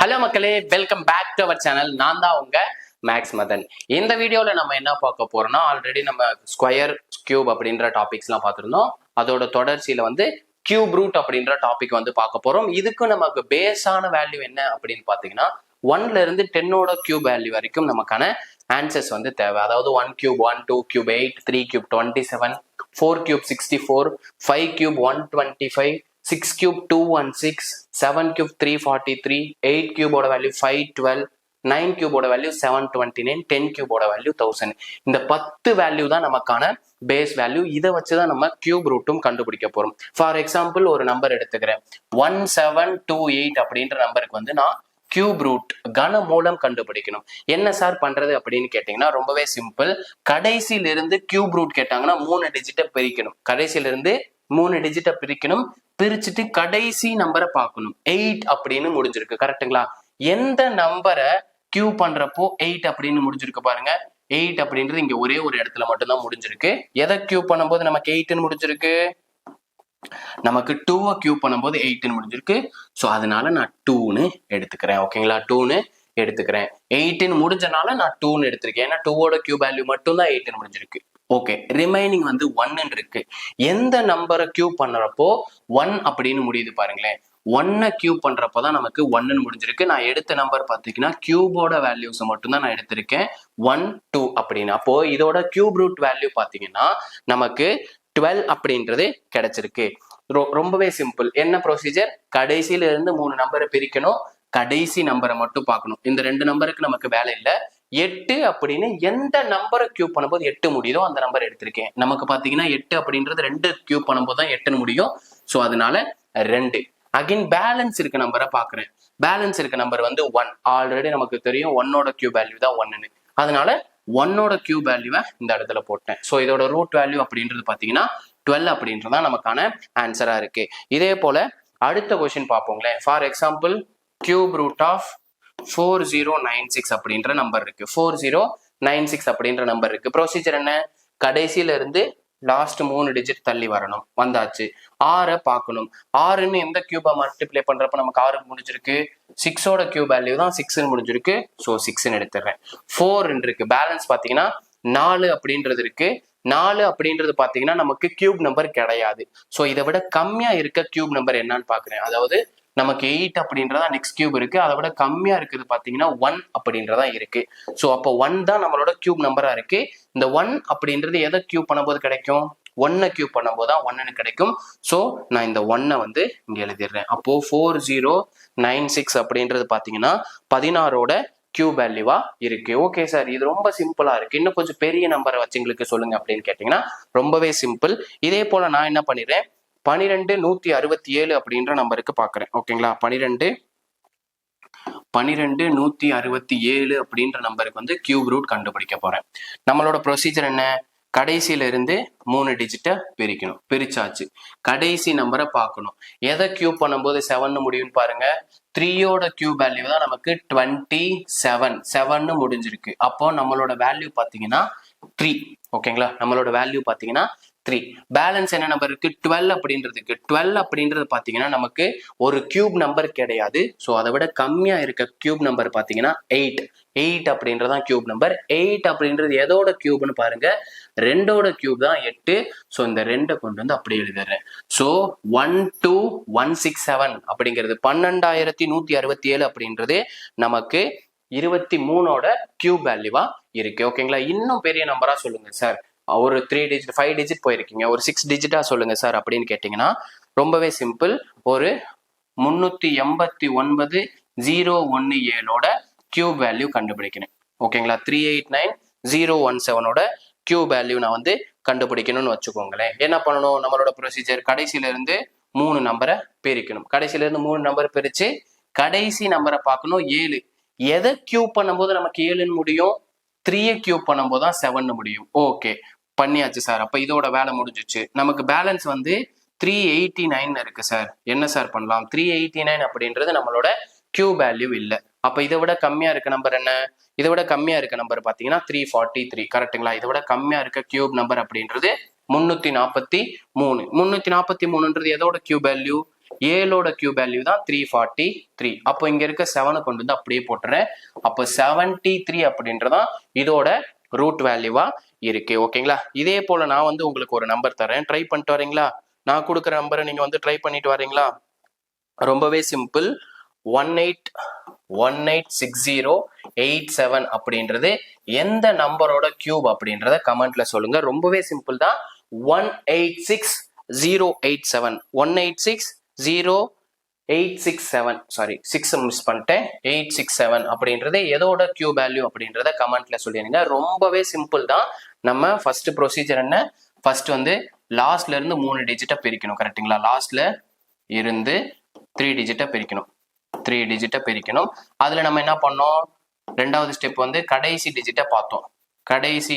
Hello மக்களே, welcome back to our channel. நான் தான் உங்க மேக்ஸ் மதன். இந்த வீடியோல நம்ம என்ன பார்க்க போறோம்னா, ஆல்ரெடி நம்ம ஸ்கொயர் கியூப் அப்படின்ற டாபிக்ஸ்லாம் பார்த்துருந்தோம். அதோட தொடர்ச்சியில கியூப் ரூட் அப்படின்ற டாபிக் பார்க்க போறோம். இதுக்கு நமக்கு பேஸான வேல்யூ என்ன அப்படின்னு பாத்தீங்கன்னா 1ல இருந்து 10ஓட கியூப் வேல்யூ வரைக்கும் நமக்கான ஆன்சர்ஸ் தேவை. அதாவது 1 cube 1, 2 cube 8, 3 cube 27, 4 cube 64, 5 cube 125, 6 cube 216, 7 cube 343, 8 cube ஓட வேல்யூ 512, 9 cube ஓட வேல்யூ 729, 10 cube ஓட வேல்யூ 1000. இந்த 10 வேல்யூ தான் நமக்கான பேஸ் வேல்யூ. இதை வச்சுதான் நம்ம கியூப் ரூட்டும் கண்டுபிடிக்க போறோம். ஃபார் எக்ஸாம்பிள் ஒரு நம்பர் எடுத்துக்கிறேன். 1728 அப்படின்ற நம்பருக்கு நான் கியூப் ரூட் கன மூலம் கண்டுபிடிக்கணும். என்ன சார் பண்றது அப்படின்னு கேட்டீங்கன்னா ரொம்பவே சிம்பிள். கடைசியில இருந்து கியூப் ரூட் கேட்டாங்கன்னா 3 டிஜிட்டை பிரிக்கணும். கடைசியில இருந்து 3 டிஜிட்டை பிரிக்கணும். பிரிச்சுட்டு கடைசி நம்பரை பார்க்கணும். 8 அப்படின்னு முடிஞ்சிருக்கு, கரெக்டுங்களா? எந்த நம்பரை கியூ பண்றப்போ 8 அப்படின்னு முடிஞ்சிருக்கு பாருங்க. 8 அப்படின்றது இங்க ஒரே ஒரு இடத்துல மட்டும்தான் முடிஞ்சிருக்கு. எதை கியூ பண்ணும்போது நமக்கு 8ன்னு முடிஞ்சிருக்கு? நமக்கு 2வை கியூ பண்ணும்போது 8ன்னு முடிஞ்சிருக்கு. ஸோ அதனால நான் 2ன்னு எடுத்துக்கிறேன். ஓகேங்களா? 2ன்னு எடுத்துக்கிறேன். 8ன்னு முடிஞ்சனால நான் 2ன்னு எடுத்திருக்கேன். ஏன்னா 2ஓட கியூ வேல்யூ மட்டும் தான் 8ன்னு முடிஞ்சிருக்கு. ஓகே, ரிமைனிங் 1 இருக்கு. எந்த நம்பரை கியூப் பண்றப்போ 1 அப்படின்னு முடியுது பாருங்களேன். 1 கியூப் பண்றப்பதான் நமக்கு 1ன்னு முடிஞ்சிருக்கு. நான் எடுத்த நம்பர் பாத்தீங்கன்னா கியூபோட வேல்யூஸ் மட்டும் தான் நான் எடுத்திருக்கேன். 1, 2 அப்படின்னு. அப்போ இதோட கியூப் ரூட் வேல்யூ பாத்தீங்கன்னா நமக்கு 12 அப்படின்றது கிடைச்சிருக்கு. ரொம்பவே சிம்பிள். என்ன ப்ரொசீஜர்? கடைசியில இருந்து 3 நம்பரை பிரிக்கணும். கடைசி நம்பரை மட்டும் பார்க்கணும். இந்த 2 நம்பருக்கு நமக்கு வேலை இல்லை. 8 அப்படின்னு எந்த நம்பரை கியூப் பண்ணும்போது 8 முடியுதோ அந்த நம்பர் எடுத்திருக்கேன். நமக்கு பாத்தீங்கன்னா 8 அப்படின்றது 2 கியூப் பண்ணும்போது தான் 8ன்னு முடியும். ஸோ அதனால 2. அகைன் பேலன்ஸ் இருக்க நம்பரை பாக்குறேன். பேலன்ஸ் இருக்க நம்பர் 1. ஆல்ரெடி நமக்கு தெரியும் 1ஓட கியூப் வேல்யூ தான் 1ன்னு. அதனால 1ஓட கியூப் வேல்யூவை இந்த இடத்துல போட்டேன். ஸோ இதோட ரூட் வேல்யூ அப்படின்றது பாத்தீங்கன்னா 12 அப்படின்றதான் நமக்கான ஆன்சரா இருக்கு. இதே போல அடுத்த கொஸ்டின் பார்ப்போங்களேன். For example cube root of 4096 அப்படின்ற நம்பர் இருக்கு. 4096 அப்படின்ற நம்பர் இருக்கு. ப்ரொசீஜர் என்ன? கடைசியில இருந்து லாஸ்ட் 3 டிஜிட் தள்ளி வரணும். வந்தாச்சு. 6 பார்க்கணும். 6ன்னு எந்த கியூபை மல்டிப்ளை பண்றப்ப நமக்கு 6 முடிஞ்சிருக்கு. 6ஓட கியூப் வேல்யூ தான் 6ன்னு முடிஞ்சிருக்கு. ஸோ 6ன்னு எடுத்துறேன். 4 இருக்கு. பேலன்ஸ் பாத்தீங்கன்னா 4 அப்படின்றது இருக்கு. 4 அப்படின்றது பாத்தீங்கன்னா நமக்கு கியூப் நம்பர் கிடையாது. ஸோ இதை விட கம்மியா இருக்க கியூப் நம்பர் என்னன்னு பாக்குறேன். அதாவது நமக்கு 8 அப்படின்றதா நெக்ஸ்ட் கியூப் இருக்கு. அதை விட கம்மியா இருக்கிறது பாத்தீங்கன்னா 1 அப்படின்றதா இருக்கு. ஸோ அப்போ 1 தான் நம்மளோட கியூப் நம்பரா இருக்கு. இந்த 1 அப்படின்றது எதை கியூப் பண்ணும்போது கிடைக்கும்? 1 கியூப் பண்ணும்போது தான் 1ன்னு கிடைக்கும். ஸோ நான் இந்த 1 இங்க எழுதிடுறேன். அப்போ 4096 அப்படின்றது பாத்தீங்கன்னா 16ஓட கியூப் வேல்யூவா இருக்கு. ஓகே சார், இது ரொம்ப சிம்பிளா இருக்கு. இன்னும் கொஞ்சம் பெரிய நம்பரை வச்சு எங்களுக்கு சொல்லுங்க அப்படின்னு கேட்டீங்கன்னா ரொம்பவே சிம்பிள். இதே போல நான் என்ன பண்ணிடுறேன், 12167 அப்படின்ற நம்பருக்கு பாக்குறேன். ஓகேங்களா? 12167 அப்படின்ற நம்பருக்கு கியூப் ரூட் கண்டுபிடிக்க போறேன். நம்மளோட ப்ரொசீஜர் என்ன? கடைசியில இருந்து 3 டிஜிட்டை பிரிக்கணும். பிரிச்சாச்சு. கடைசி நம்பரை பார்க்கணும். எதை கியூப் பண்ணும்போது 7ன்னு முடியும்னு பாருங்க. 3ஓட கியூப் வேல்யூ தான் நமக்கு 27. 7ன்னு முடிஞ்சிருக்கு. அப்போ நம்மளோட வேல்யூ பாத்தீங்கன்னா 3. ஓகேங்களா? நம்மளோட வேல்யூ பாத்தீங்கன்னா 3. பேலன்ஸ் என்ன நம்பர் இருக்கு? 12 அப்படின்றதுக்கு. 12 அப்படின்றது பாத்தீங்கன்னா நமக்கு ஒரு கியூப் நம்பர் கிடையாது. ஸோ அதை விட கம்மியா இருக்க கியூப் நம்பர் பாத்தீங்கன்னா 8. 8 அப்படின்றதான் கியூப் நம்பர். 8 அப்படின்றது எதோட கியூப்னு பாருங்க. 2ஓட கியூப் தான் 8. ஸோ இந்த 2 கொண்டு அப்படியே எழுதிடுறேன். ஸோ 12167 அப்படிங்கிறது 12167 அப்படின்றது நமக்கு 23ஓட கியூப் வேல்யூவா இருக்கு. ஓகேங்களா? இன்னும் பெரிய நம்பரா சொல்லுங்க சார். ஒரு 3 டிஜிட் 5 டிஜிட் போயிருக்கீங்க, ஒரு 6 டிஜிட்டா சொல்லுங்க சார் அப்படின்னு கேட்டீங்கன்னா ரொம்பவே சிம்பிள். ஒரு 389017ஓட கியூப் வேல்யூ கண்டுபிடிக்கணும். ஓகேங்களா? 389017ஓட கியூப் வேல்யூ நான் கண்டுபிடிக்கணும்னு வச்சுக்கோங்களேன். என்ன பண்ணணும்? நம்மளோட ப்ரொசீஜர் கடைசியில இருந்து 3 நம்பரை பிரிக்கணும். கடைசியில இருந்து 3 நம்பரை பிரிச்சு கடைசி நம்பரை பார்க்கணும். 7. எதை கியூப் பண்ணும்போது நமக்கு 7ன்னு முடியும்? 3 கியூப் பண்ணும்போது தான் 7ன்னு முடியும். ஓகே, பண்ணியாச்சு சார். அப்ப இதோட வேலை முடிஞ்சிச்சு. நமக்கு பேலன்ஸ் 389 இருக்கு சார். என்ன சார் பண்ணலாம்? 389 அப்படின்றது நம்மளோட கியூப் வேல்யூ இல்லை. அப்ப இதை விட கம்மியா இருக்க நம்பர் என்ன? இதை விட கம்மியா இருக்க நம்பர் பாத்தீங்கன்னா 343. கரெக்டுங்களா? இதை விட கம்மியா இருக்க கியூப் நம்பர் அப்படின்றது 343. 343ன்றது எதோட கியூப் வேல்யூ? ஏழோட கியூப் வேல்யூ தான் 343. அப்போ இங்க இருக்க 7 கொண்டு வந்து அப்படியே போட்டுறேன். அப்போ 73 அப்படின்றதான் இதோட ரூட் வேல்யூவா இருக்கு. ஓகேங்களா? இதே போல நான் வந்து உங்களுக்கு ஒரு நம்பர் தரேன், ட்ரை பண்ணிட்டு வரீங்களா? நான் கொடுக்குற நம்பரை நீங்க வந்து ட்ரை பண்ணிட்டு வரீங்களா? ரொம்பவே சிம்பிள். 186087 அப்படின்றது எந்த நம்பரோட கியூப் அப்படின்றத கமெண்ட்ல சொல்லுங்க. ரொம்பவே சிம்பிள் தான். 186087 186087 சாரி 6 மிஸ் பண்ணிட்டேன். 867 அப்படின்றது எதோட கியூப் வேல்யூ அப்படின்றத கமெண்ட்ல சொல்லிடுங்க. ரொம்பவே சிம்பிள் தான். நம்ம ஃபர்ஸ்ட் ப்ரொசீஜர் என்ன? ஃபர்ஸ்ட் வந்து லாஸ்ட்ல இருந்து 3 டிஜிட்டை பிரிக்கணும். கரெக்டுங்களா? லாஸ்ட்ல இருந்து 3 டிஜிட்டை பிரிக்கணும். 3 டிஜிட்டை பிரிக்கணும். அதுல நம்ம என்ன பண்ணோம்? ரெண்டாவது ஸ்டெப் வந்து கடைசி டிஜிட்டை பார்த்தோம். கடைசி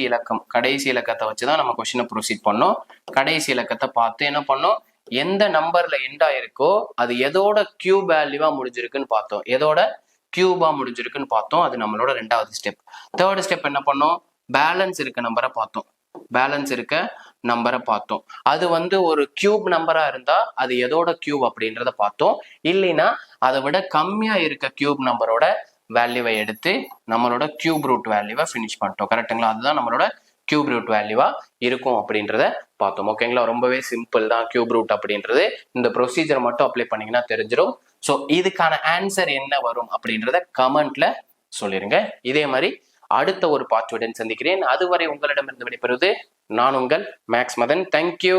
இலக்கத்தை வச்சுதான் நம்ம கொஸ்டினை ப்ரொசீட் பண்ணோம். கடைசி இலக்கத்தை பார்த்து என்ன பண்ணோம்? எந்த நம்பர்ல எண்ட் ஆயிருக்கோ அது எதோட கியூப் வேல்யூவா முடிஞ்சிருக்குன்னு பார்த்தோம். எதோட கியூபா முடிஞ்சிருக்குன்னு பார்த்தோம். அது நம்மளோட ரெண்டாவது ஸ்டெப். தேர்ட் ஸ்டெப் என்ன பண்ணோம்? பேலன்ஸ் இருக்க நம்பரை பார்த்தோம். பேலன்ஸ் இருக்க நம்பரை பார்த்தோம். அது வந்து ஒரு கியூப் நம்பரா இருந்தா அது எதோட கியூப் அப்படின்றத பார்த்தோம். இல்லைன்னா அதை விட கம்மியா இருக்க கியூப் நம்பரோட வேல்யூவை எடுத்து நம்மளோட கியூப் ரூட் வேல்யூவை ஃபினிஷ் பண்ணிட்டோம். கரெக்டுங்களா? அதுதான் நம்மளோட கியூப் ரூட் வேல்யூவா இருக்கும் அப்படின்றத பார்த்தோம். ஓகேங்களா? ரொம்பவே சிம்பிள் தான் கியூப் ரூட் அப்படின்றது. இந்த ப்ரொசீஜர் மட்டும் அப்ளை பண்ணீங்கன்னா தெரிஞ்சிடும். ஸோ இதுக்கான ஆன்சர் என்ன வரும் அப்படின்றத கமெண்ட்ல சொல்லிருங்க. இதே மாதிரி அடுத்த ஒரு பார்ட்டுடன் சந்திக்கிறேன். அதுவரை உங்களிடமிருந்து விடைபெறுவது நான் உங்கள் மேக்ஸ் மதன். தேங்க்யூ.